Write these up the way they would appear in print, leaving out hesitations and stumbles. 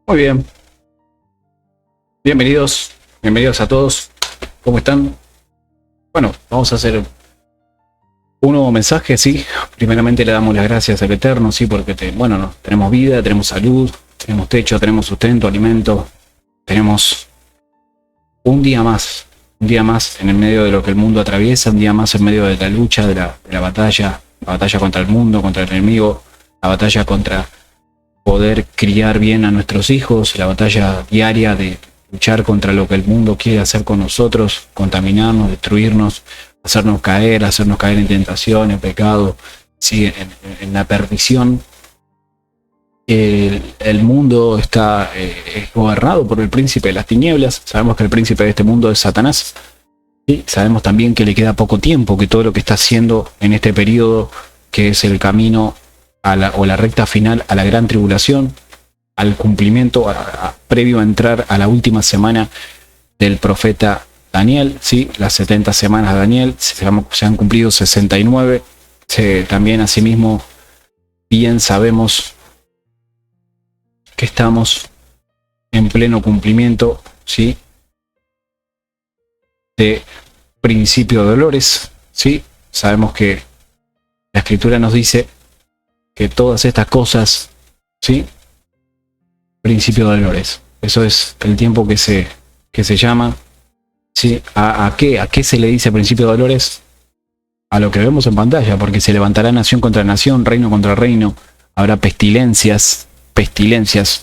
Muy bien, bienvenidos a todos. ¿Cómo están? Bueno, vamos a hacer un nuevo mensaje, sí. Primeramente le damos las gracias al Eterno, sí, porque tenemos vida, tenemos salud, tenemos techo, tenemos sustento, alimento, tenemos un día más en el medio de lo que el mundo atraviesa, un día más en medio de la lucha, de la batalla contra el mundo, contra el enemigo, la batalla contra poder criar bien a nuestros hijos, la batalla diaria de luchar contra lo que el mundo quiere hacer con nosotros, contaminarnos, destruirnos, hacernos caer en tentación, en pecado, sí, en la perdición. El mundo está es gobernado por el príncipe de las tinieblas. Sabemos que el príncipe de este mundo es Satanás. Y sabemos también que le queda poco tiempo, que todo lo que está haciendo en este periodo, que es el camino o la recta final a la gran tribulación, al cumplimiento previo a entrar a la última semana del profeta Daniel, ¿sí? Las 70 semanas de Daniel, se han cumplido 69. También asimismo bien sabemos que estamos en pleno cumplimiento, ¿sí?, de principio de dolores, ¿sí? Sabemos que la escritura nos dice que todas estas cosas, ¿sí?, principio de dolores. Eso es el tiempo que se llama, ¿sí? ¿A qué se le dice principio de dolores? A lo que vemos en pantalla, porque se levantará nación contra nación, reino contra reino, habrá pestilencias,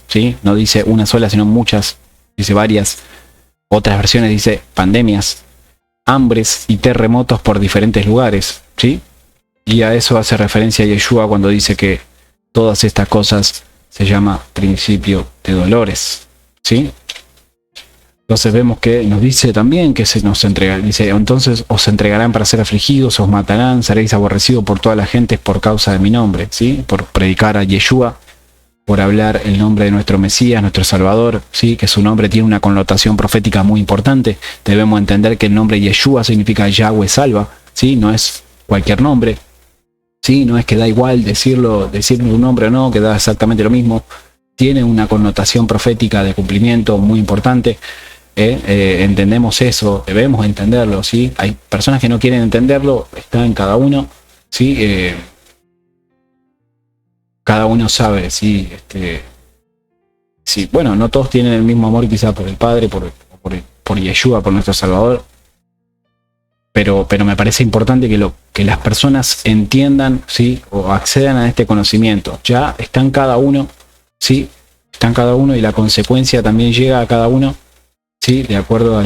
¿sí? No dice una sola, sino muchas, dice varias. Otras versiones dice pandemias, hambres y terremotos por diferentes lugares, ¿sí? Y a eso hace referencia Yeshua cuando dice que todas estas cosas se llama principio de dolores, ¿sí? Entonces vemos que nos dice también que se nos entrega, dice, entonces os entregarán para ser afligidos, os matarán, seréis aborrecidos por toda la gente por causa de mi nombre, ¿sí? Por predicar a Yeshua, por hablar el nombre de nuestro Mesías, nuestro Salvador, ¿sí? Que su nombre tiene una connotación profética muy importante. Debemos entender que el nombre Yeshua significa Yahweh salva, ¿sí? No es cualquier nombre, ¿sí? No es que da igual decir un nombre o no, que da exactamente lo mismo. Tiene una connotación profética de cumplimiento muy importante. Entendemos eso, debemos entenderlo, ¿sí? Hay personas que no quieren entenderlo, está en cada uno, ¿sí? Cada uno sabe, ¿sí? Sí, bueno, no todos tienen el mismo amor quizá por el Padre, por Yeshua, por nuestro Salvador, pero me parece importante que las personas entiendan, ¿sí? O accedan a este conocimiento. Ya está en cada uno, ¿sí? Está en cada uno y la consecuencia también llega a cada uno, ¿sí? De acuerdo a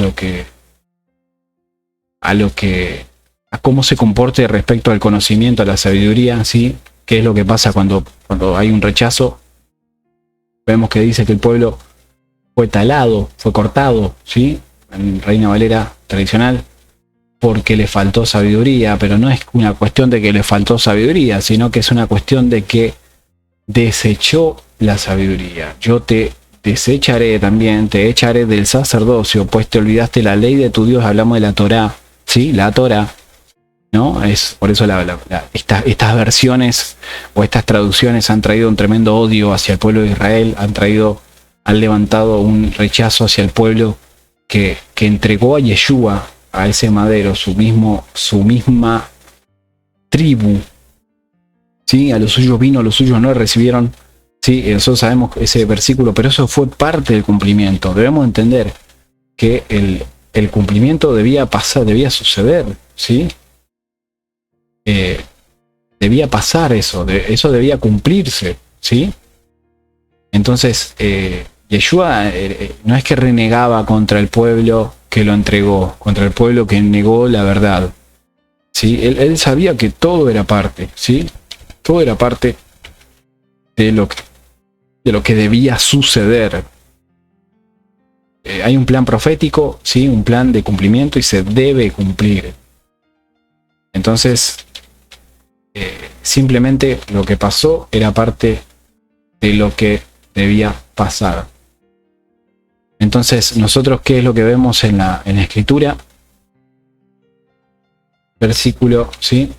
cómo se comporte respecto al conocimiento, a la sabiduría, ¿sí? ¿Qué es lo que pasa cuando hay un rechazo? Vemos que dice que el pueblo fue talado, fue cortado, ¿sí? En Reina Valera tradicional, porque le faltó sabiduría, pero no es una cuestión de que le faltó sabiduría, sino que es una cuestión de que desechó la sabiduría. Yo te desecharé también, te echaré del sacerdocio, pues te olvidaste la ley de tu Dios. Hablamos de la Torá, ¿sí? La Torá, ¿no? Es por eso estas versiones o estas traducciones han traído un tremendo odio hacia el pueblo de Israel, han levantado un rechazo hacia el pueblo que entregó a Yeshua, a ese madero, su misma tribu, ¿sí? A los suyos vino, a los suyos no recibieron, ¿sí? Nosotros sabemos ese versículo, pero eso fue parte del cumplimiento. Debemos entender que el cumplimiento debía suceder, ¿sí? Debía pasar eso debía cumplirse, ¿sí? Entonces, Yeshua no es que renegaba contra el pueblo que lo entregó, contra el pueblo que negó la verdad, ¿sí? Él sabía que todo era parte, ¿sí? Todo era parte de lo que debía suceder. Hay un plan profético, ¿sí? Un plan de cumplimiento y se debe cumplir. Entonces, simplemente lo que pasó era parte de lo que debía pasar. Entonces, nosotros, ¿qué es lo que vemos en la escritura? Versículo, ¿sí?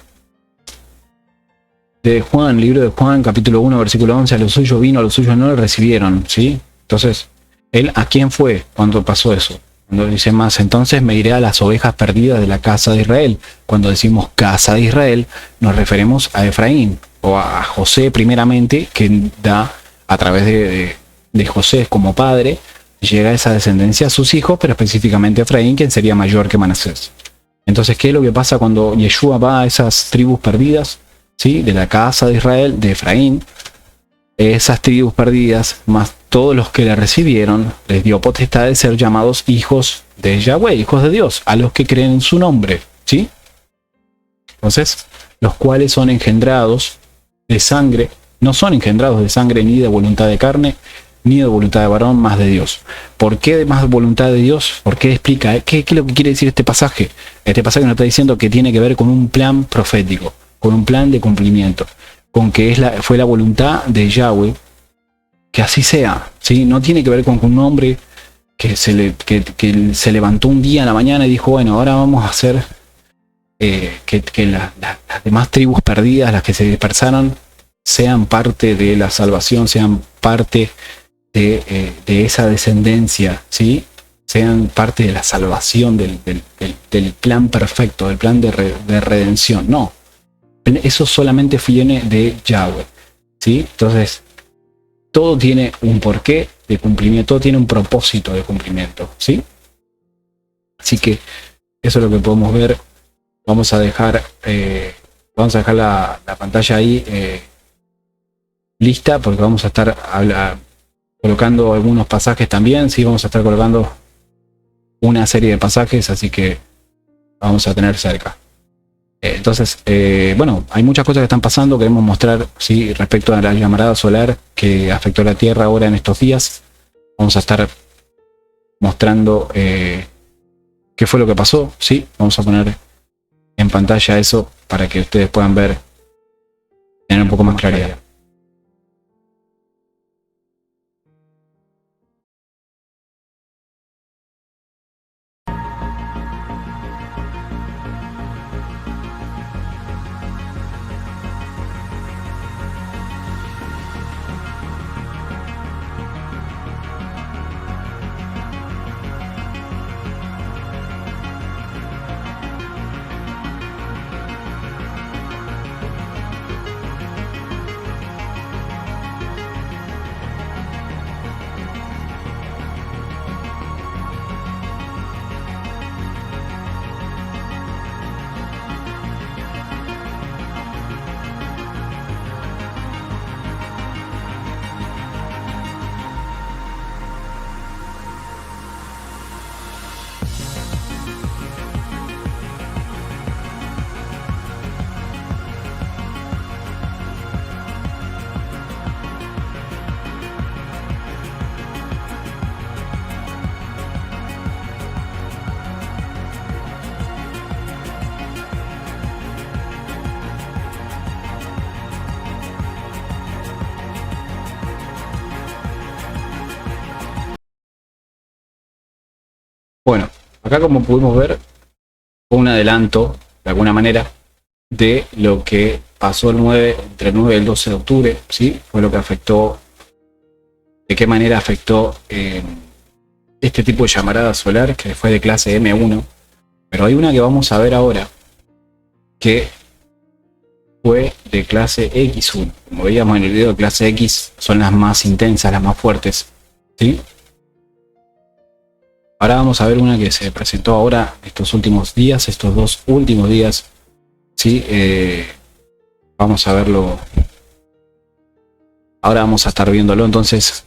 De Juan, libro de Juan, capítulo 1, versículo 11, a los suyos vino, a los suyos no le recibieron, ¿sí? Entonces, ¿él a quién fue cuando pasó eso? Cuando dice más, entonces me iré a las ovejas perdidas de la casa de Israel. Cuando decimos casa de Israel, nos referimos a Efraín o a José primeramente, que da a través de José como padre, llega esa descendencia a sus hijos, pero específicamente a Efraín, quien sería mayor que Manasés. Entonces, ¿qué es lo que pasa cuando Yeshua va a esas tribus perdidas? ¿Sí? De la casa de Israel, de Efraín, esas tribus perdidas, más todos los que le recibieron, les dio potestad de ser llamados hijos de Yahweh, hijos de Dios, a los que creen en su nombre, ¿sí? Entonces, los cuales son engendrados de sangre, no son engendrados de sangre ni de voluntad de carne, ni de voluntad de varón, más de Dios. ¿Por qué de más voluntad de Dios? ¿Por qué explica? ¿Qué es lo que quiere decir este pasaje? Este pasaje nos está diciendo que tiene que ver con un plan profético, con un plan de cumplimiento, con que fue la voluntad de Yahweh que así sea, ¿sí? No tiene que ver con un hombre que se levantó un día en la mañana y dijo, bueno, ahora vamos a hacer que las demás tribus perdidas, las que se dispersaron, sean parte de la salvación, sean parte de esa descendencia, ¿sí? Sean parte de la salvación del plan perfecto, del plan de redención. No, eso solamente viene de Yahweh, ¿sí? Entonces, todo tiene un porqué de cumplimiento, todo tiene un propósito de cumplimiento, ¿sí? Así que eso es lo que podemos ver. Vamos a dejar la pantalla ahí lista, porque vamos a estar colocando algunos pasajes también, sí, vamos a estar colocando una serie de pasajes, así que vamos a tener cerca. Entonces, bueno, hay muchas cosas que están pasando, queremos mostrar, sí, respecto a la llamarada solar que afectó a la Tierra ahora en estos días. Vamos a estar mostrando qué fue lo que pasó, sí, vamos a poner en pantalla eso para que ustedes puedan ver, tener un poco más claridad. Bueno, acá como pudimos ver, fue un adelanto, de alguna manera, de lo que pasó entre el 9 y el 12 de octubre, ¿sí? Fue lo que afectó, de qué manera afectó este tipo de llamarada solar, que fue de clase M1. Pero hay una que vamos a ver ahora, que fue de clase X1. Como veíamos en el video, de clase X son las más intensas, las más fuertes, ¿sí? Ahora vamos a ver una que se presentó ahora estos últimos días, estos 2 últimos días, ¿sí? Vamos a verlo. Ahora vamos a estar viéndolo, entonces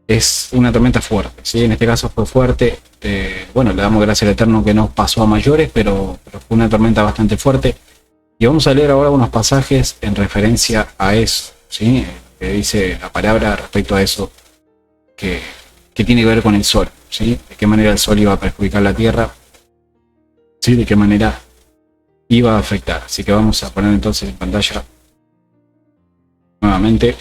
es una tormenta fuerte, ¿sí? En este caso fue fuerte. Bueno, le damos gracias al Eterno que no pasó a mayores, pero fue una tormenta bastante fuerte. Y vamos a leer ahora unos pasajes en referencia a eso, ¿sí? Que dice la palabra respecto a eso, que tiene que ver con el sol, ¿sí? De qué manera el sol iba a perjudicar la tierra, ¿sí? De qué manera iba a afectar. Así que vamos a poner entonces en pantalla nuevamente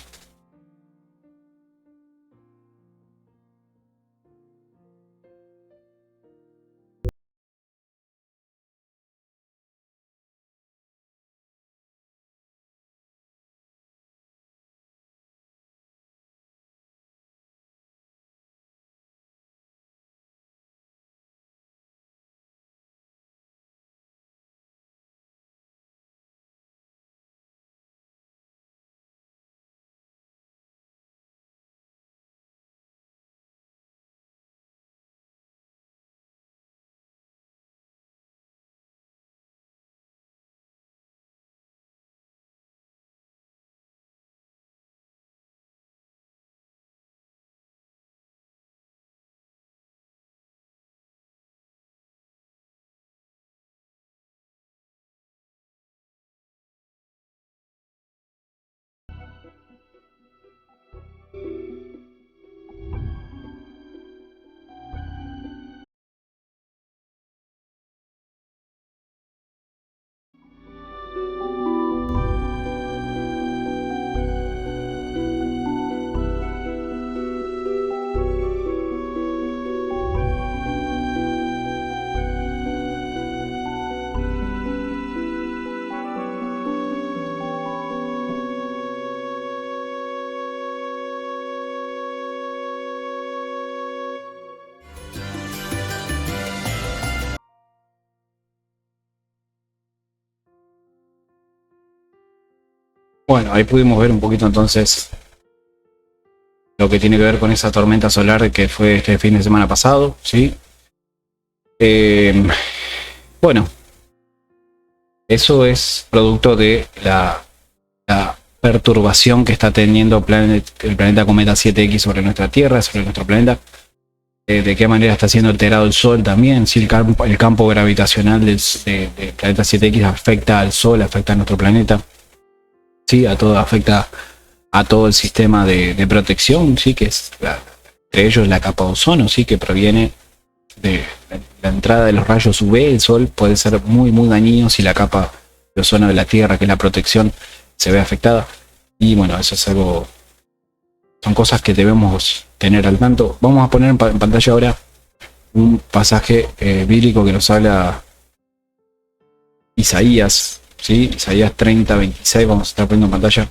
Bueno, ahí pudimos ver un poquito entonces lo que tiene que ver con esa tormenta solar que fue este fin de semana pasado, ¿sí? Bueno, eso es producto de la perturbación que está teniendo el planeta Cometa 7X sobre nuestra Tierra, sobre nuestro planeta. De qué manera está siendo alterado el Sol también. Si el campo gravitacional del planeta 7X afecta al Sol, afecta a nuestro planeta. Sí, afecta a todo el sistema de protección, sí, que es entre ellos la capa de ozono, sí, que proviene de la entrada de los rayos UV. El Sol puede ser muy dañino si la capa de ozono de la Tierra, que es la protección, se ve afectada. Y bueno, eso es algo, son cosas que debemos tener al tanto. Vamos a poner en pantalla ahora un pasaje bíblico que nos habla Isaías, ¿sí? Isaías 30:26, vamos a estar poniendo en pantalla.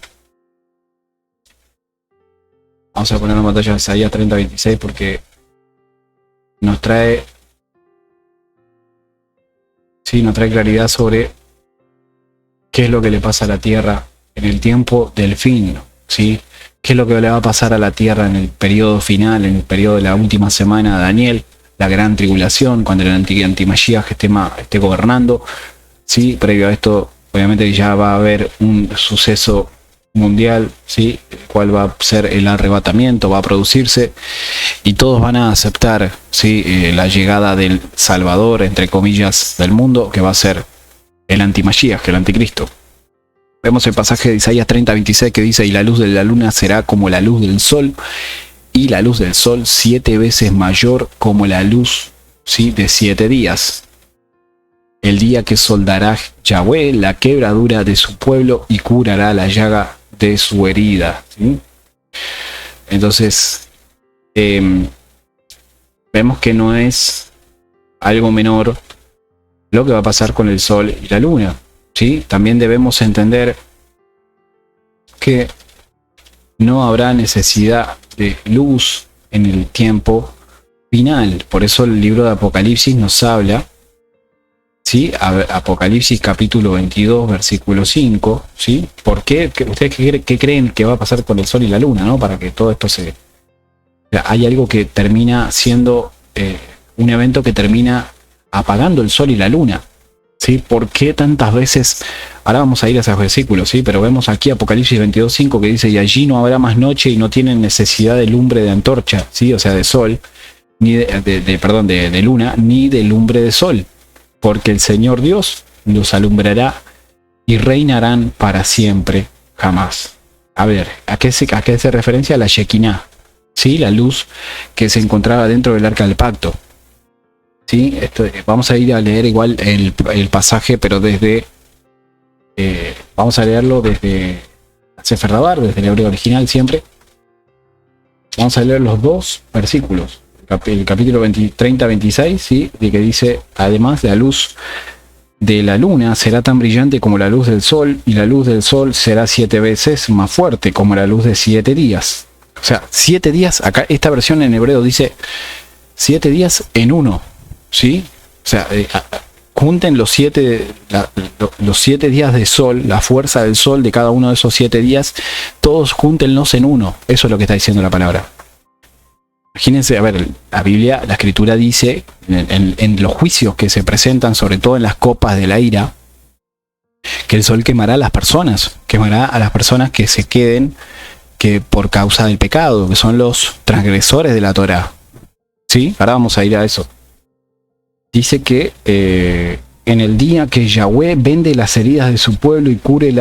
Vamos a poner en pantalla Isaías 30:26 porque nos trae claridad sobre qué es lo que le pasa a la Tierra en el tiempo del fin, ¿sí? ¿Qué es lo que le va a pasar a la Tierra en el periodo final, en el periodo de la última semana de Daniel, la gran tribulación, cuando el anti-Mashiach esté gobernando? Sí, previo a esto, obviamente ya va a haber un suceso mundial, ¿sí? El cual va a ser el arrebatamiento, va a producirse y todos van a aceptar, ¿sí? La llegada del Salvador, entre comillas, del mundo, que va a ser el anti-Mashiach, el anticristo. Vemos el pasaje de Isaías 30:26 que dice: y la luz de la luna será como la luz del sol, y la luz del sol 7 veces mayor como la luz, ¿sí? De 7 días. El día que soldará Yahweh la quebradura de su pueblo y curará la llaga de su herida, ¿sí? Entonces, vemos que no es algo menor lo que va a pasar con el sol y la luna, ¿sí? También debemos entender que no habrá necesidad de luz en el tiempo final. Por eso el libro de Apocalipsis nos habla, ¿sí? Apocalipsis capítulo 22, versículo 5, ¿sí? ¿Por qué? ¿Ustedes qué creen que va a pasar con el sol y la luna, ¿no? Para que todo esto se... O sea, hay algo que termina siendo un evento que termina apagando el sol y la luna, ¿sí? ¿Por qué tantas veces? Ahora vamos a ir a esos versículos, ¿sí? Pero vemos aquí Apocalipsis 22:5 que dice: y allí no habrá más noche y no tienen necesidad de lumbre de antorcha, ¿sí? O sea, de sol, ni de luna, ni de lumbre de sol, porque el Señor Dios los alumbrará y reinarán para siempre, jamás. A ver, ¿a qué hace referencia? A la Shekinah, ¿sí? La luz que se encontraba dentro del arca del pacto. ¿Sí? Vamos a ir a leer igual el pasaje, pero desde... vamos a leerlo desde Sefer Dabar, desde el hebreo original siempre. Vamos a leer los dos versículos. El capítulo 30:26, ¿sí? De que dice: además, la luz de la luna será tan brillante como la luz del sol, y la luz del sol será 7 veces más fuerte como la luz de 7 días. O sea, 7 días, acá esta versión en hebreo dice 7 días en uno, ¿sí? O sea, junten los 7 días de sol, la fuerza del sol de cada uno de esos 7 días, todos júntenlos en uno. Eso es lo que está diciendo la palabra. Imagínense, a ver, la Biblia, la Escritura dice, en los juicios que se presentan, sobre todo en las copas de la ira, que el sol quemará a las personas que se queden, que por causa del pecado, que son los transgresores de la Torá. ¿Sí? Ahora vamos a ir a eso. Dice que en el día que Yahweh vende las heridas de su pueblo y cure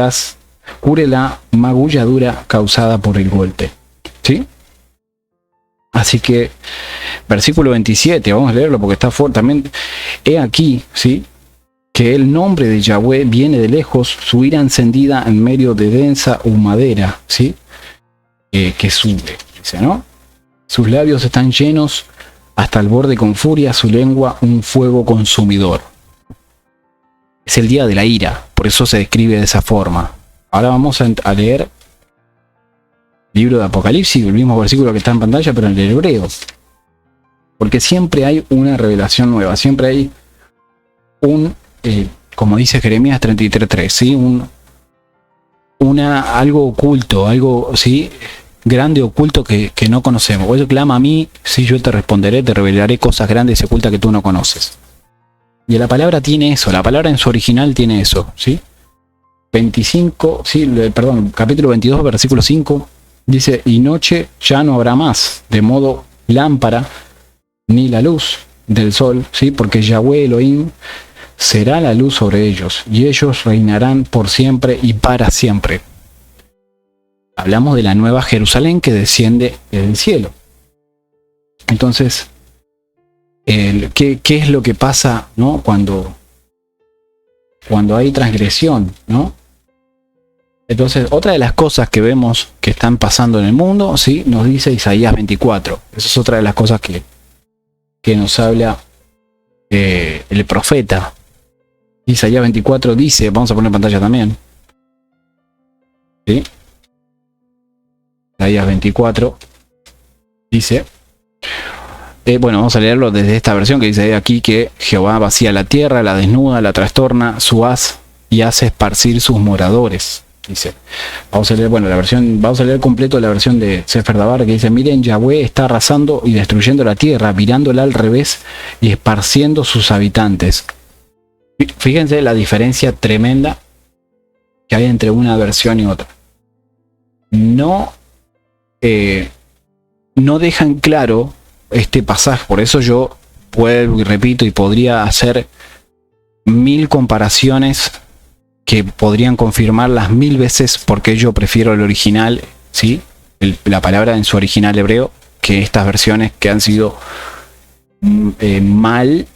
la magulladura causada por el golpe. ¿Sí? Así que, versículo 27, vamos a leerlo porque está fuerte también. He aquí, ¿sí? Que el nombre de Yahweh viene de lejos, su ira encendida en medio de densa humadera, ¿sí? Que sube, dice, ¿no? Sus labios están llenos hasta el borde con furia, su lengua un fuego consumidor. Es el día de la ira, por eso se describe de esa forma. Ahora vamos a leer libro de Apocalipsis, el mismo versículo que está en pantalla, pero en el hebreo. Porque siempre hay una revelación nueva, siempre hay como dice Jeremías 33:3, ¿sí? algo oculto, algo, ¿sí? Grande, oculto que no conocemos. Por eso clama a mí, si yo te responderé, te revelaré cosas grandes y ocultas que tú no conoces. Y la palabra tiene eso, la palabra en su original tiene eso, ¿sí? 25, sí, perdón, capítulo 22, versículo 5, dice, y noche ya no habrá más, de modo lámpara, ni la luz del sol, ¿sí? Porque Yahweh Elohim será la luz sobre ellos, y ellos reinarán por siempre y para siempre. Hablamos de la nueva Jerusalén que desciende del cielo. Entonces, ¿qué es lo que pasa, ¿no? Cuando hay transgresión, ¿no? Entonces, otra de las cosas que vemos que están pasando en el mundo, ¿sí? Nos dice Isaías 24. Esa es otra de las cosas que nos habla el profeta. Isaías 24 dice, vamos a poner en pantalla también, ¿sí? Isaías 24 dice, bueno, vamos a leerlo desde esta versión que dice aquí que Jehová vacía la tierra, la desnuda, la trastorna, su haz y hace esparcir sus moradores. Dice, vamos a leer, bueno, vamos a leer completo la versión de Sefer Dabar que dice, miren, Yahweh está arrasando y destruyendo la tierra, virándola al revés y esparciendo sus habitantes. Fíjense la diferencia tremenda que hay entre una versión y otra. No dejan claro este pasaje, por eso yo vuelvo y repito y podría hacer 1000 comparaciones que podrían confirmar las 1000 veces porque yo prefiero el original, ¿sí? La palabra en su original hebreo, que estas versiones que han sido mal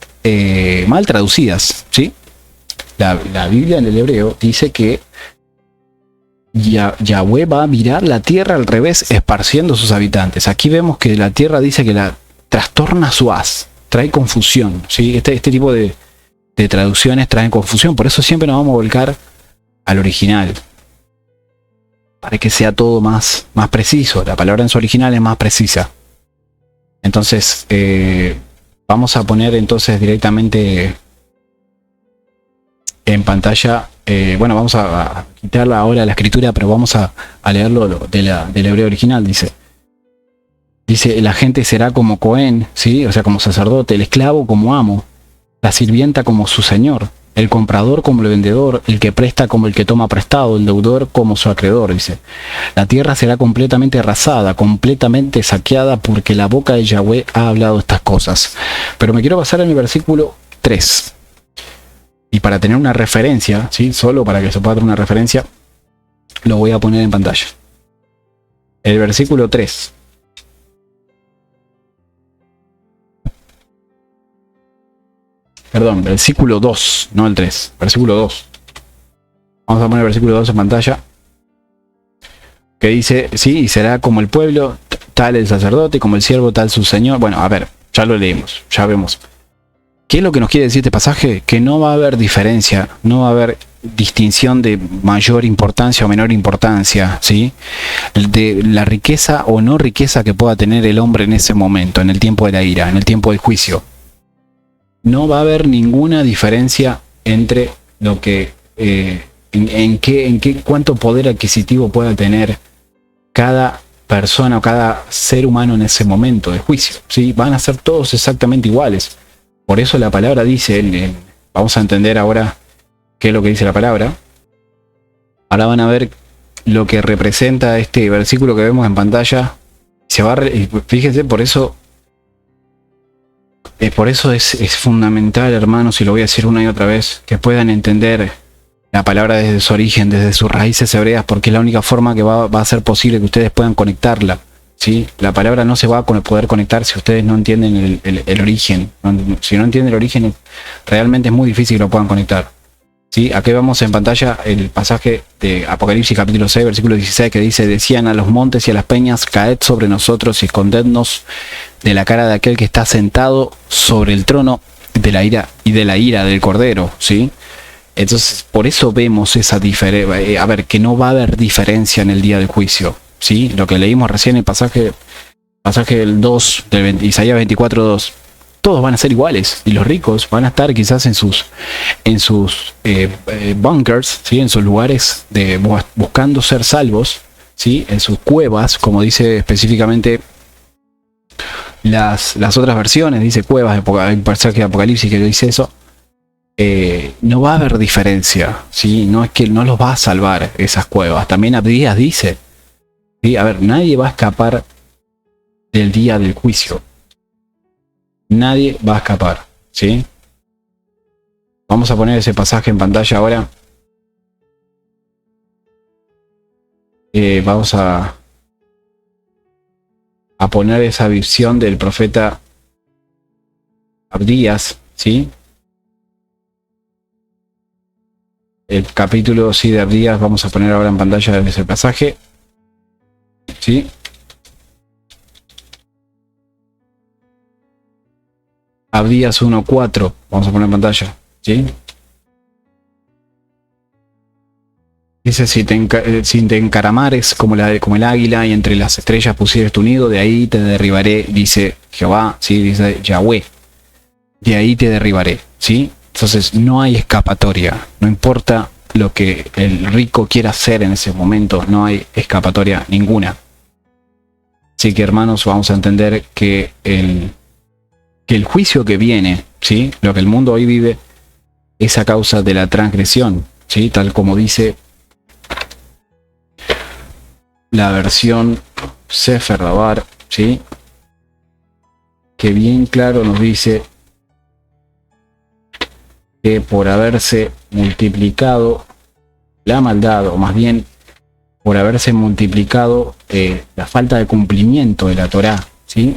traducidas, ¿sí? La Biblia en el hebreo dice que Yahweh va a mirar la tierra al revés, esparciendo sus habitantes. Aquí vemos que la tierra dice que la trastorna su haz, trae confusión, ¿sí? Este tipo de traducciones traen confusión, por eso siempre nos vamos a volcar al original, para que sea todo más preciso. La palabra en su original es más precisa. Entonces, vamos a poner entonces directamente en pantalla, bueno, vamos a quitarla ahora la escritura, pero vamos a leerlo del hebreo original. Dice, la gente será como Cohen, ¿sí? O sea, como sacerdote, el esclavo como amo, la sirvienta como su señor, el comprador como el vendedor, el que presta como el que toma prestado, el deudor como su acreedor. Dice, la tierra será completamente arrasada, completamente saqueada, porque la boca de Yahweh ha hablado estas cosas. Pero me quiero basar en el versículo 3. Y para tener una referencia, ¿sí? Solo para que se pueda tener una referencia, lo voy a poner en pantalla. El versículo 3. Perdón, versículo 2, no el 3, versículo 2. Vamos a poner el versículo 2 en pantalla. Que dice, sí, y será como el pueblo, tal el sacerdote, como el siervo, tal su señor. Bueno, a ver, ya lo leímos, ya vemos. ¿Qué es lo que nos quiere decir este pasaje? Que no va a haber diferencia, no va a haber distinción de mayor importancia o menor importancia, ¿sí? De la riqueza o no riqueza que pueda tener el hombre en ese momento, en el tiempo de la ira, en el tiempo del juicio. No va a haber ninguna diferencia entre lo que, cuánto poder adquisitivo pueda tener cada persona o cada ser humano en ese momento de juicio, ¿sí? Van a ser todos exactamente iguales. Por eso la palabra dice, vamos a entender ahora qué es lo que dice la palabra. Ahora van a ver lo que representa este versículo que vemos en pantalla. Fíjense, por eso es fundamental, hermanos, y lo voy a decir una y otra vez, que puedan entender la palabra desde su origen, desde sus raíces hebreas, porque es la única forma que va a ser posible que ustedes puedan conectarla, ¿sí? La palabra no se va a poder conectar si ustedes no entienden el origen. Si no entienden el origen, realmente es muy difícil que lo puedan conectar, ¿sí? Aquí vemos en pantalla el pasaje de Apocalipsis capítulo 6, versículo 16, que dice, decían a los montes y a las peñas, caed sobre nosotros y escondednos de la cara de aquel que está sentado sobre el trono de la ira y de la ira del Cordero, ¿sí? Entonces, por eso vemos esa diferencia, que no va a haber diferencia en el día del juicio, ¿sí? Lo que leímos recién en el pasaje del 2, de Isaías 24, 2, todos van a ser iguales, y los ricos van a estar quizás en sus bunkers, ¿sí? En sus lugares buscando ser salvos, ¿sí? En sus cuevas, como dice específicamente las otras versiones, dice cuevas, hay un pasaje de Apocalipsis que dice eso. No va a haber diferencia, ¿sí? No es que no los va a salvar esas cuevas. También Abdías dice, ¿sí? A ver, nadie va a escapar del día del juicio. Nadie va a escapar, ¿sí? Vamos a poner ese pasaje en pantalla ahora. Vamos a poner esa visión del profeta Abdías, ¿sí? El capítulo sí de Abdías, vamos a poner ahora en pantalla ese pasaje, ¿sí? Abdías 1:4, vamos a poner en pantalla, ¿sí? Dice, si te encaramares como el águila y entre las estrellas pusieres tu nido, de ahí te derribaré, dice Jehová, ¿sí? Dice Yahweh, de ahí te derribaré, ¿sí? Entonces no hay escapatoria, no importa lo que el rico quiera hacer en ese momento, no hay escapatoria ninguna. Así que hermanos, vamos a entender que el juicio que viene, ¿sí? Lo que el mundo hoy vive es a causa de la transgresión, ¿sí? Tal como dice la versión Sefer Dabar, ¿sí? Que bien claro nos dice que por haberse multiplicado la maldad, o más bien por haberse multiplicado la falta de cumplimiento de la Torá, ¿sí?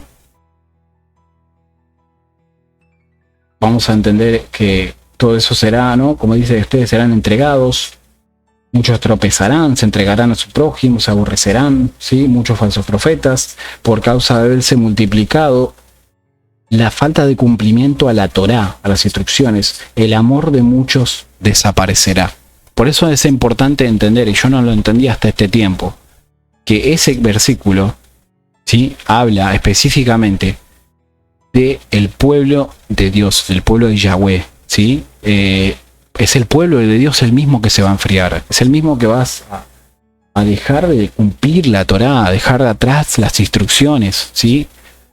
Vamos a entender que todo eso será, ¿no? Como dice, ustedes serán entregados, muchos tropezarán, se entregarán a su prójimo, se aborrecerán, ¿sí? Muchos falsos profetas, por causa de haberse multiplicado la falta de cumplimiento a la Torá, a las instrucciones, el amor de muchos desaparecerá. Por eso es importante entender, y yo no lo entendí hasta este tiempo, que ese versículo, ¿sí? Habla específicamente de el pueblo de Dios, el pueblo de Yahweh, ¿sí? Es el pueblo de Dios el mismo que se va a enfriar, es el mismo que vas a dejar de cumplir la Torá, a dejar de atrás las instrucciones, ¿sí?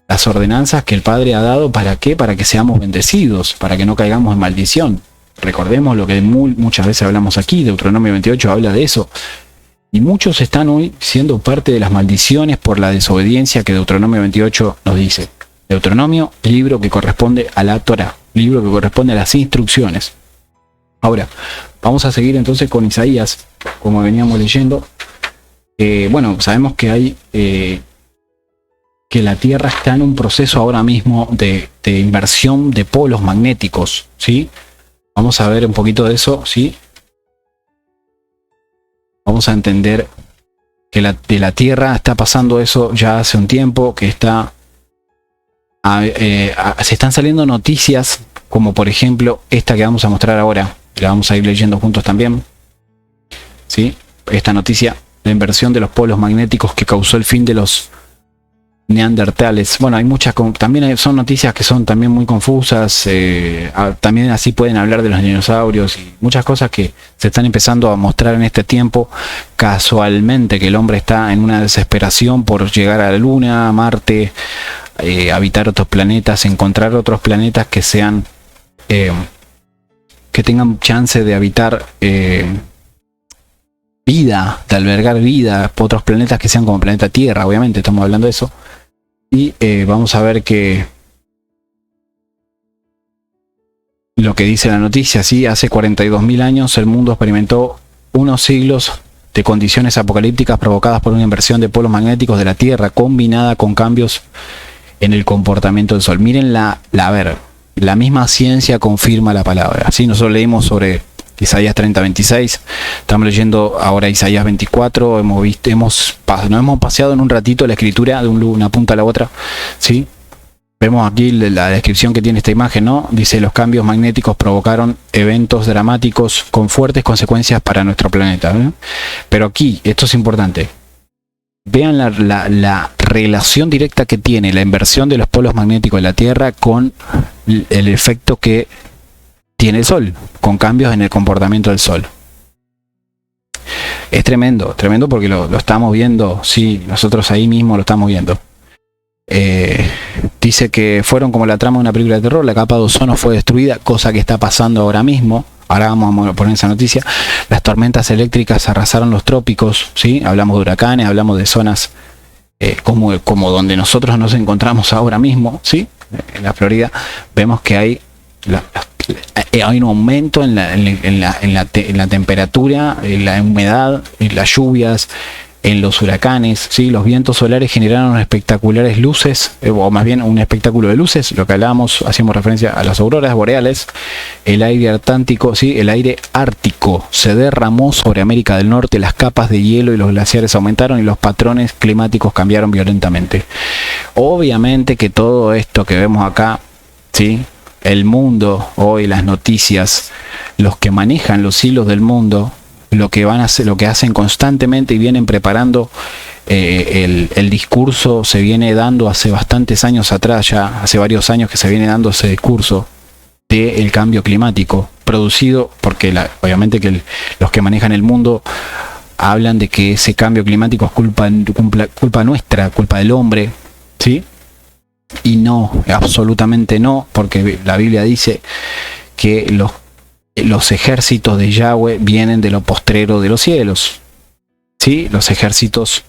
Las ordenanzas que el Padre ha dado, ¿para qué? Para que seamos bendecidos, para que no caigamos en maldición. Recordemos lo que muchas veces hablamos aquí, Deuteronomio 28 habla de eso. Y muchos están hoy siendo parte de las maldiciones por la desobediencia que Deuteronomio 28 nos dice. Deuteronomio, libro que corresponde a la Torá, libro que corresponde a las instrucciones. Ahora, vamos a seguir entonces con Isaías, como veníamos leyendo. Bueno, sabemos que hay... que la Tierra está en un proceso ahora mismo de inversión de polos magnéticos, ¿sí? Vamos a ver un poquito de eso, ¿sí? Vamos a entender que de la Tierra está pasando eso ya hace un tiempo, que se están saliendo noticias, como por ejemplo esta que vamos a mostrar ahora, la vamos a ir leyendo juntos también, ¿sí? Esta noticia, la inversión de los polos magnéticos que causó el fin de los neandertales. Bueno, hay muchas, también son noticias que son también muy confusas, también así pueden hablar de los dinosaurios y muchas cosas que se están empezando a mostrar en este tiempo, casualmente, que el hombre está en una desesperación por llegar a la Luna, a Marte, habitar otros planetas, encontrar otros planetas que sean que tengan chance de habitar vida, de albergar vida, otros planetas que sean como el planeta Tierra, obviamente estamos hablando de eso. Y vamos a ver que lo que dice la noticia, ¿sí? Hace 42.000 años el mundo experimentó unos siglos de condiciones apocalípticas provocadas por una inversión de polos magnéticos de la Tierra combinada con cambios en el comportamiento del Sol. Miren la misma ciencia confirma la palabra. ¿Sí? Nosotros leímos sobre Isaías 30:26, estamos leyendo ahora Isaías 24, nos hemos paseado en un ratito la escritura de una punta a la otra, ¿sí? Vemos aquí la descripción que tiene esta imagen, ¿no? Dice, los cambios magnéticos provocaron eventos dramáticos con fuertes consecuencias para nuestro planeta, ¿no? Pero aquí, esto es importante, vean la relación directa que tiene la inversión de los polos magnéticos de la Tierra con el efecto que tiene el Sol, con cambios en el comportamiento del Sol. Es tremendo, tremendo porque lo estamos viendo, sí, nosotros ahí mismo lo estamos viendo. Dice que fueron como la trama de una película de terror, la capa de ozono fue destruida, cosa que está pasando ahora mismo. Ahora vamos a poner esa noticia. Las tormentas eléctricas arrasaron los trópicos, ¿sí? Hablamos de huracanes, hablamos de zonas como donde nosotros nos encontramos ahora mismo, ¿sí? En la Florida vemos que hay un aumento en la temperatura, en la humedad, en las lluvias, en los huracanes, ¿sí? Los vientos solares generaron espectaculares luces, o más bien un espectáculo de luces, lo que hablábamos, hacíamos referencia a las auroras boreales. El aire ártico, ¿sí? El aire ártico se derramó sobre América del Norte, las capas de hielo y los glaciares aumentaron y los patrones climáticos cambiaron violentamente. Obviamente que todo esto que vemos acá, ¿sí? El mundo, hoy las noticias, los que manejan los hilos del mundo, lo que van a hacer, lo que hacen constantemente y vienen preparando el discurso, se viene dando hace bastantes años atrás, ya hace varios años que se viene dando ese discurso del cambio climático producido, porque obviamente que los que manejan el mundo hablan de que ese cambio climático es culpa nuestra, culpa del hombre, ¿sí? Y no, absolutamente no, porque la Biblia dice que los ejércitos de Yahweh vienen de lo postrero de los cielos, ¿sí? Los ejércitos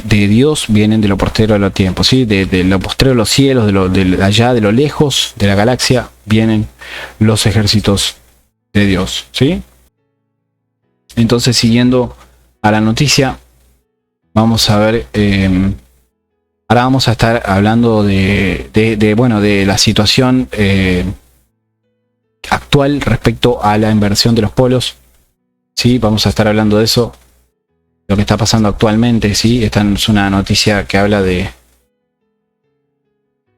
de Dios vienen de lo postrero de los tiempos, ¿sí? De lo postrero de los cielos, de allá, de lo lejos de la galaxia, vienen los ejércitos de Dios, ¿sí? Entonces, siguiendo a la noticia, vamos a ver, ahora vamos a estar hablando de la situación actual respecto a la inversión de los polos, ¿sí? Vamos a estar hablando de eso, lo que está pasando actualmente, ¿sí? Esta es una noticia que habla de...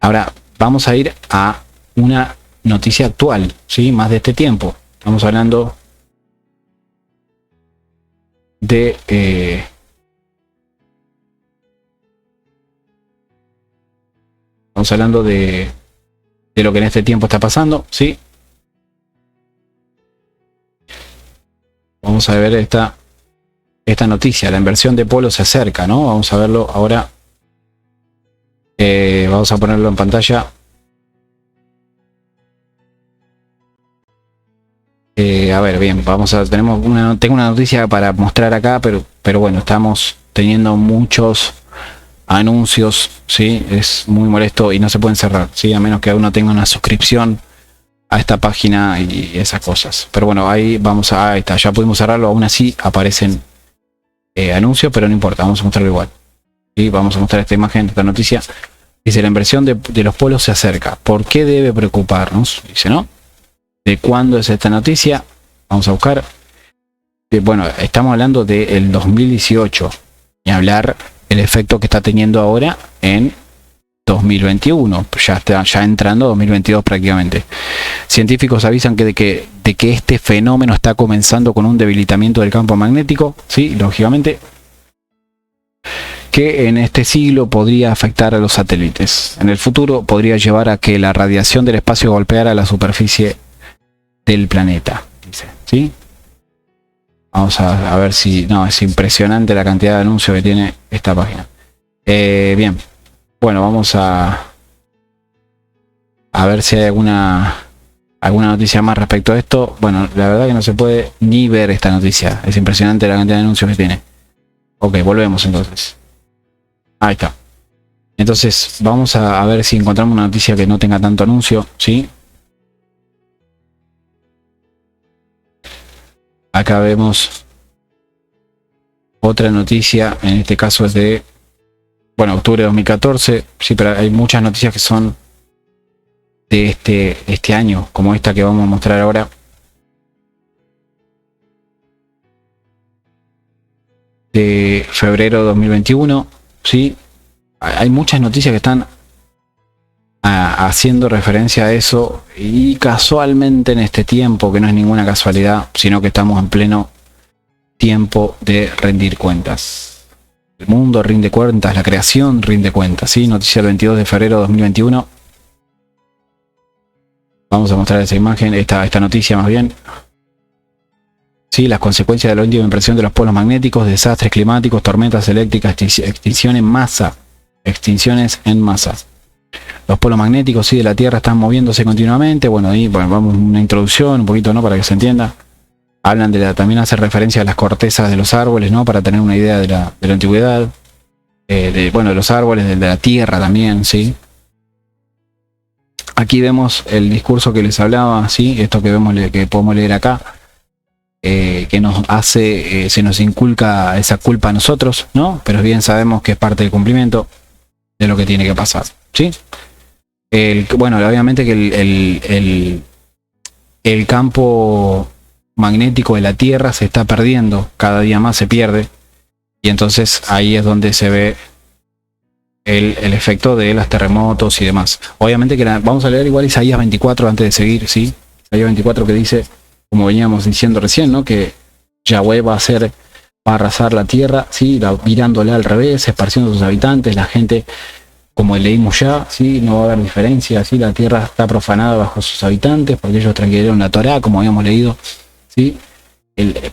Ahora vamos a ir a una noticia actual, ¿sí? Más de este tiempo. Estamos hablando de... estamos hablando de lo que en este tiempo está pasando, ¿sí? Vamos a ver esta noticia, la inversión de polos se acerca, ¿no? Vamos a verlo ahora. Vamos a ponerlo en pantalla. A ver, bien, tengo una noticia para mostrar acá, pero bueno, estamos teniendo muchos anuncios, ¿sí? Es muy molesto y no se pueden cerrar, ¿sí? A menos que uno tenga una suscripción a esta página y esas cosas. Pero bueno, ahí ahí está, ya pudimos cerrarlo. Aún así aparecen anuncios, pero no importa, vamos a mostrarlo igual. Y vamos a mostrar esta imagen, esta noticia. Dice: la inversión de los polos se acerca. ¿Por qué debe preocuparnos? Dice, ¿no? ¿De cuándo es esta noticia? Vamos a buscar. Bueno, estamos hablando del 2018 y hablar el efecto que está teniendo ahora en 2021, ya entrando 2022 prácticamente. Científicos avisan de que este fenómeno está comenzando con un debilitamiento del campo magnético, sí, lógicamente, que en este siglo podría afectar a los satélites. En el futuro podría llevar a que la radiación del espacio golpeara la superficie del planeta, dice, ¿sí? Vamos a ver si... No, es impresionante la cantidad de anuncios que tiene esta página. Bien. Bueno, vamos a ver si hay alguna noticia más respecto a esto. Bueno, la verdad que no se puede ni ver esta noticia. Es impresionante la cantidad de anuncios que tiene. Ok, volvemos entonces. Ahí está. Entonces, vamos a ver si encontramos una noticia que no tenga tanto anuncio, ¿sí? Acá vemos otra noticia. En este caso es de... Bueno, octubre de 2014, sí, pero hay muchas noticias que son de este año, como esta que vamos a mostrar ahora. De febrero de 2021, sí. Hay muchas noticias que están haciendo referencia a eso, y casualmente en este tiempo, que no es ninguna casualidad, sino que estamos en pleno tiempo de rendir cuentas. El mundo rinde cuentas, la creación rinde cuentas, ¿sí? Noticia del 22 de febrero de 2021. Vamos a mostrar esa imagen, esta noticia más bien. Sí, las consecuencias de la última impresión de los polos magnéticos, desastres climáticos, tormentas eléctricas, extinción en masa. Extinciones en masa. Los polos magnéticos, sí, de la Tierra están moviéndose continuamente. Bueno, ahí vamos una introducción, un poquito, ¿no? Para que se entienda. Hablan también hace referencia a las cortezas de los árboles, ¿no? Para tener una idea de la antigüedad. De los árboles, de la Tierra también, ¿sí? Aquí vemos el discurso que les hablaba, ¿sí? Esto que podemos leer acá. Que nos hace, se nos inculca esa culpa a nosotros, ¿no? Pero bien sabemos que es parte del cumplimiento de lo que tiene que pasar, ¿sí? Bueno, obviamente que el campo magnético de la Tierra se está perdiendo, cada día más se pierde, y entonces ahí es donde se ve el efecto de los terremotos y demás. Obviamente que vamos a leer igual Isaías 24 antes de seguir, ¿sí? Isaías 24 que dice, como veníamos diciendo recién, ¿no? Que Yahweh va a arrasar la tierra, ¿sí? Mirándole al revés, esparciendo a sus habitantes, la gente, como leímos ya, ¿sí? No va a haber diferencia, ¿sí? La tierra está profanada bajo sus habitantes, porque ellos transgredieron la Torá, como habíamos leído, ¿sí?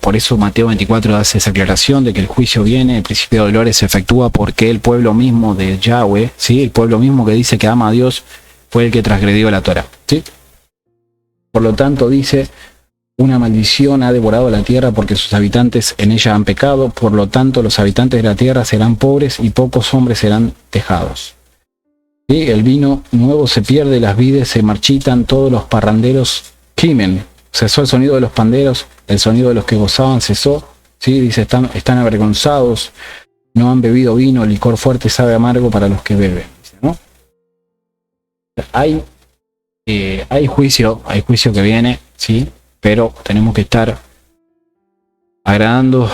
Por eso Mateo 24 hace esa aclaración de que el juicio viene, el principio de dolores se efectúa porque el pueblo mismo de Yahweh, ¿sí? El pueblo mismo que dice que ama a Dios, fue el que transgredió la Torá, ¿sí? Por lo tanto, dice, una maldición ha devorado la tierra porque sus habitantes en ella han pecado, por lo tanto los habitantes de la tierra serán pobres y pocos hombres serán tejados. ¿Sí? El vino nuevo se pierde, las vides se marchitan, todos los parranderos gimen. Cesó el sonido de los panderos, el sonido de los que gozaban cesó. ¿Sí? Dice, están avergonzados, no han bebido vino, el licor fuerte sabe amargo para los que beben. Dice, ¿no? Hay juicio que viene, ¿sí? Pero tenemos que estar agradando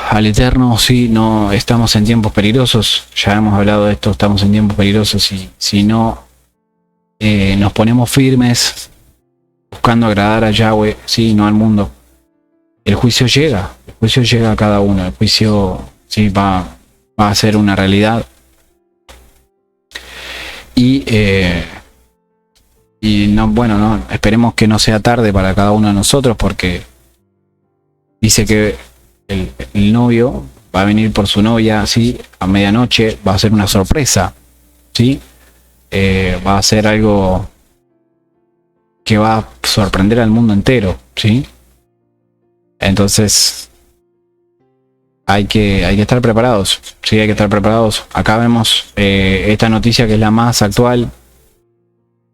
al Eterno, si no estamos en tiempos peligrosos. Ya hemos hablado de esto, estamos en tiempos peligrosos y si no nos ponemos firmes buscando agradar a Yahweh, sí, no al mundo, el juicio llega a cada uno, el juicio sí va a ser una realidad y no, bueno, no, esperemos que no sea tarde para cada uno de nosotros, porque dice que el novio va a venir por su novia, ¿sí? A medianoche, va a ser una sorpresa, ¿sí? Va a ser algo que va a sorprender al mundo entero, ¿sí? Entonces hay que estar preparados, ¿sí? Hay que estar preparados. Acá vemos esta noticia que es la más actual,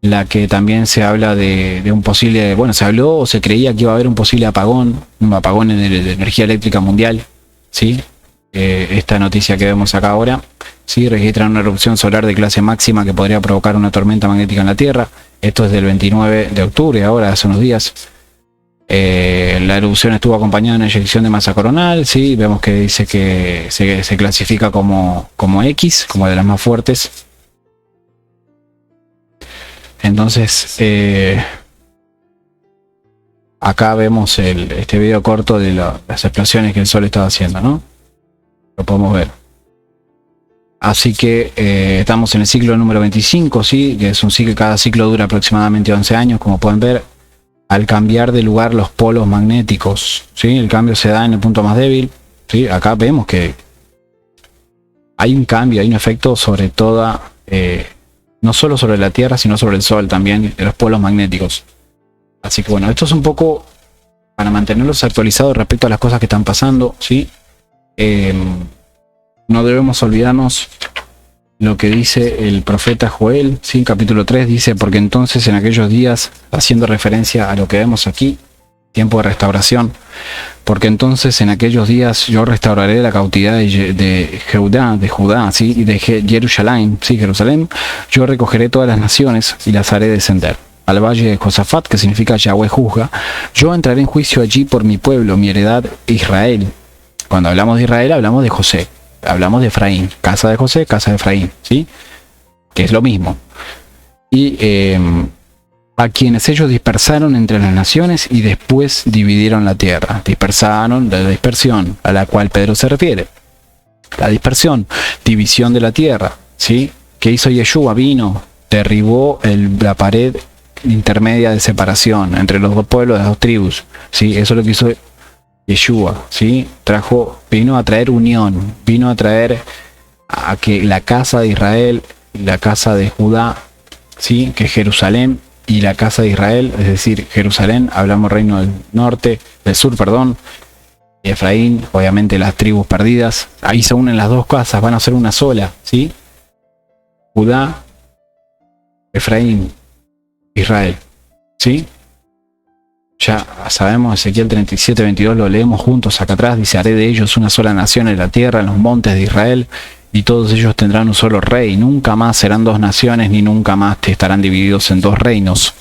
la que también se habla de un posible, bueno, se habló o se creía que iba a haber un posible apagón de energía eléctrica mundial, ¿sí? Esta noticia que vemos acá ahora, ¿sí? Registran una erupción solar de clase máxima que podría provocar una tormenta magnética en la Tierra. Esto es del 29 de octubre, ahora hace unos días. La erupción estuvo acompañada de una eyección de masa coronal, ¿sí? Vemos que dice que se clasifica como X, como de las más fuertes. Entonces, acá vemos este video corto de las explosiones que el Sol estaba haciendo, ¿no? Lo podemos ver. Así que estamos en el ciclo número 25, ¿sí? Que es un ciclo, cada ciclo dura aproximadamente 11 años, como pueden ver. Al cambiar de lugar los polos magnéticos, ¿sí? El cambio se da en el punto más débil, ¿sí? Acá vemos que hay un cambio, hay un efecto sobre toda... no solo sobre la Tierra, sino sobre el Sol también, de los polos magnéticos. Así que bueno, esto es un poco para mantenerlos actualizados respecto a las cosas que están pasando, ¿sí? No debemos olvidarnos lo que dice el profeta Joel, ¿sí? Capítulo 3 dice, porque entonces en aquellos días, haciendo referencia a lo que vemos aquí, tiempo de restauración, porque entonces en aquellos días yo restauraré la cautividad de Judá, ¿sí? Y de Jerusalén, ¿sí? Jerusalén, yo recogeré todas las naciones y las haré descender al valle de Josafat, que significa Yahweh juzga. Yo entraré en juicio allí por mi pueblo, mi heredad Israel. Cuando hablamos de Israel hablamos de José, hablamos de Efraín, casa de José, casa de Efraín, ¿sí? Que es lo mismo. Y a quienes ellos dispersaron entre las naciones y después dividieron la tierra. Dispersaron, de la dispersión a la cual Pedro se refiere. La dispersión, división de la tierra, ¿sí? ¿Qué hizo Yeshua? Vino, derribó la pared intermedia de separación entre los dos pueblos, las dos tribus, ¿sí? Eso es lo que hizo Yeshua, ¿sí? Vino a traer unión, vino a traer a que la casa de Israel, la casa de Judá, ¿sí? Que Jerusalén y la casa de Israel, es decir, Jerusalén, hablamos reino del sur, perdón, y Efraín, obviamente las tribus perdidas, ahí se unen las dos casas, van a ser una sola, ¿sí? Judá, Efraín, Israel, ¿sí? Ya sabemos, Ezequiel 37:22 lo leemos juntos acá atrás, dice: haré de ellos una sola nación en la tierra, en los montes de Israel, y todos ellos tendrán un solo rey. Nunca más serán dos naciones, ni nunca más estarán divididos en dos reinos.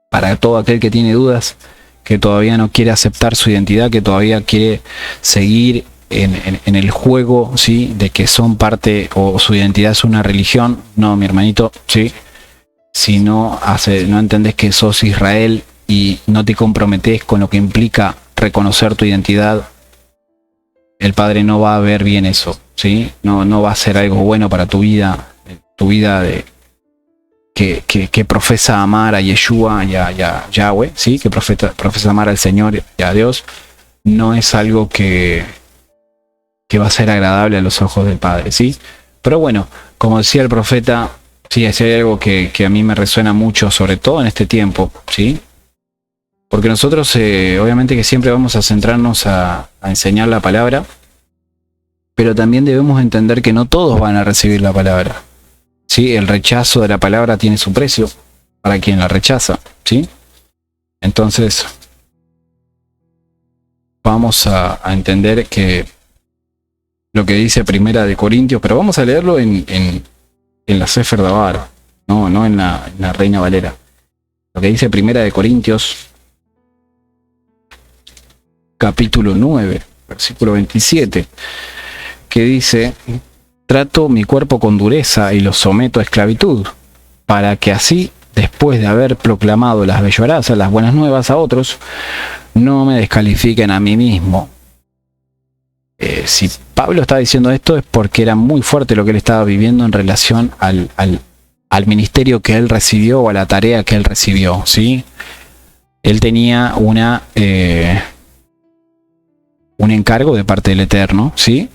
Para todo aquel que tiene dudas, que todavía no quiere aceptar su identidad, que todavía quiere seguir en el juego, ¿sí? De que son parte, o su identidad es una religión. No, mi hermanito, ¿sí? Si no entendés que sos Israel y no te comprometés con lo que implica reconocer tu identidad, el Padre no va a ver bien eso, ¿sí? No va a ser algo bueno para tu vida de que profesa amar a Yeshua y a Yahweh, ¿sí? Que profesa amar al Señor y a Dios. No es algo que va a ser agradable a los ojos del Padre, ¿sí? Pero bueno, como decía el profeta, sí, es algo que a mí me resuena mucho, sobre todo en este tiempo, ¿sí? Porque nosotros, obviamente que siempre vamos a centrarnos a enseñar la palabra, pero también debemos entender que no todos van a recibir la palabra, ¿sí? El rechazo de la palabra tiene su precio para quien la rechaza, ¿sí? Entonces, vamos a entender que lo que dice Primera de Corintios, pero vamos a leerlo en la Sefer Dabar, no en la Reina Valera. Lo que dice Primera de Corintios, capítulo 9, versículo 27, que dice: trato mi cuerpo con dureza y lo someto a esclavitud, para que así, después de haber proclamado las bellorazas, las buenas nuevas a otros, no me descalifiquen a mí mismo. Si Pablo está diciendo esto es porque era muy fuerte lo que él estaba viviendo en relación al ministerio que él recibió, o a la tarea que él recibió, ¿sí? Él tenía un encargo de parte del Eterno, ¿sí?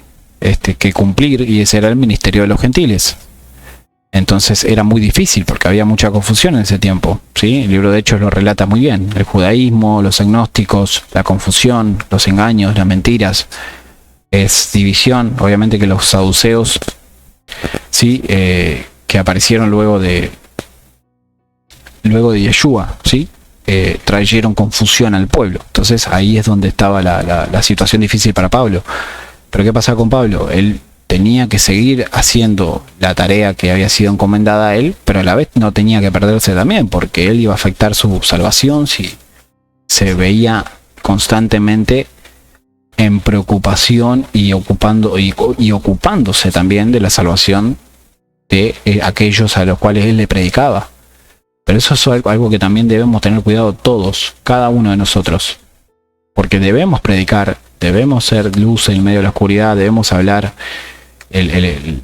Que cumplir, y ese era el ministerio de los gentiles. Entonces era muy difícil porque había mucha confusión en ese tiempo, ¿sí? El libro de Hechos lo relata muy bien: el judaísmo, los agnósticos, la confusión, los engaños, las mentiras, es división. Obviamente que los saduceos, ¿sí? Que aparecieron luego de Yeshua, ¿sí? Trajeron confusión al pueblo. Entonces ahí es donde estaba la situación difícil para Pablo. Pero ¿qué pasaba con Pablo? Él tenía que seguir haciendo la tarea que había sido encomendada a él, pero a la vez no tenía que perderse también, porque él iba a afectar su salvación si se veía constantemente en preocupación y ocupándose también de la salvación de aquellos a los cuales él le predicaba. Pero eso es algo que también debemos tener cuidado todos, cada uno de nosotros, porque debemos predicar, debemos ser luz en medio de la oscuridad, debemos hablar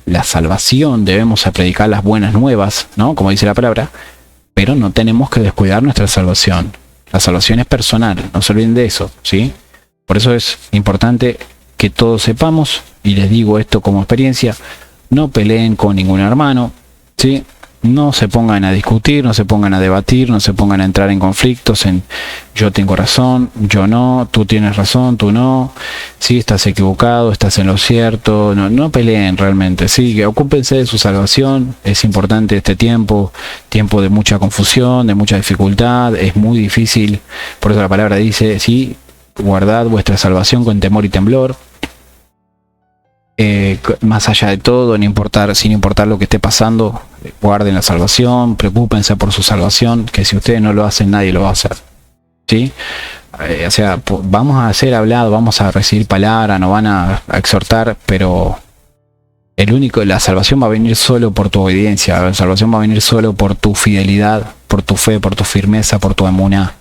la salvación, debemos predicar las buenas nuevas, ¿no? Como dice la palabra, pero no tenemos que descuidar nuestra salvación. La salvación es personal, no se olviden de eso, ¿sí? Por eso es importante que todos sepamos, y les digo esto como experiencia: no peleen con ningún hermano, ¿sí? No se pongan a discutir, no se pongan a debatir, no se pongan a entrar en conflictos en yo tengo razón, yo no, tú tienes razón, tú no, sí, estás equivocado, estás en lo cierto. No peleen realmente, sí, que ocúpense de su salvación. Es importante este tiempo de mucha confusión, de mucha dificultad, es muy difícil. Por eso la palabra dice, sí, guardad vuestra salvación con temor y temblor. Más allá de todo, sin importar lo que esté pasando, guarden la salvación, preocúpense por su salvación, que si ustedes no lo hacen, nadie lo va a hacer, ¿sí? O sea, vamos a ser hablados, vamos a recibir palabra, nos van a exhortar, pero la salvación va a venir solo por tu obediencia, la salvación va a venir solo por tu fidelidad, por tu fe, por tu firmeza, por tu emuná.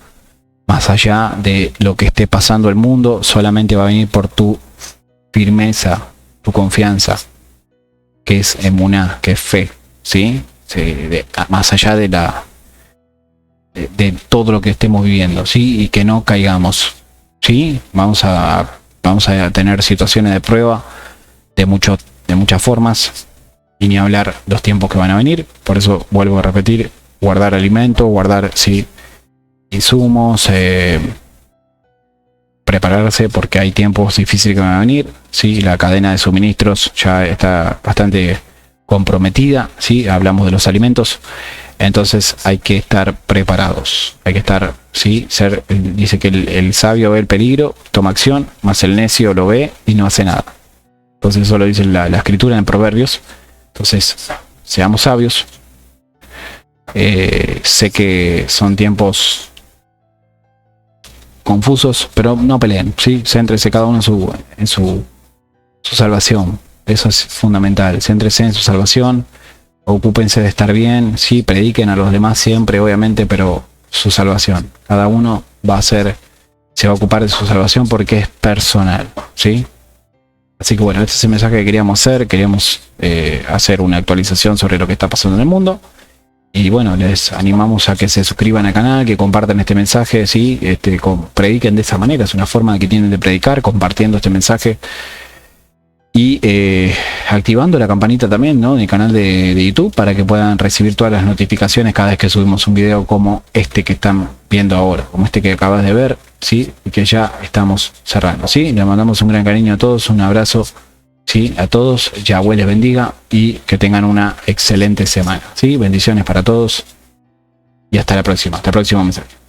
Más allá de lo que esté pasando el mundo, solamente va a venir por tu firmeza tu confianza, que es emuná, que es fe, ¿sí? Más allá de todo lo que estemos viviendo, ¿sí? Y que no caigamos, ¿sí? Vamos a tener situaciones de prueba de muchas formas, y ni hablar los tiempos que van a venir. Por eso vuelvo a repetir, guardar alimento, guardar, sí, insumos, prepararse, porque hay tiempos difíciles que van a venir, ¿sí? La cadena de suministros ya está bastante comprometida, ¿sí? Hablamos de los alimentos, entonces hay que estar preparados, hay que estar, ¿sí? Dice que el sabio ve el peligro, toma acción, más el necio lo ve y no hace nada. Entonces eso lo dice la escritura en Proverbios. Entonces, seamos sabios. Sé que son tiempos confusos, pero no peleen, ¿sí? Céntrese cada uno en su salvación. Eso es fundamental. Céntrese en su salvación. Ocúpense de estar bien. Sí, prediquen a los demás siempre, obviamente, pero su salvación. Cada uno se va a ocupar de su salvación porque es personal, ¿sí? Así que bueno, este es el mensaje que queríamos hacer. Queríamos hacer una actualización sobre lo que está pasando en el mundo. Y bueno, les animamos a que se suscriban al canal, que compartan este mensaje, ¿sí? Prediquen de esa manera. Es una forma que tienen de predicar, compartiendo este mensaje. Y activando la campanita también, ¿no? En el canal de YouTube, para que puedan recibir todas las notificaciones cada vez que subimos un video como este que están viendo ahora, como este que acabas de ver, ¿sí? Y que ya estamos cerrando, ¿sí? Les mandamos un gran cariño a todos, un abrazo, ¿sí? A todos, Yahweh les bendiga y que tengan una excelente semana, ¿sí? Bendiciones para todos y hasta el próximo mensaje.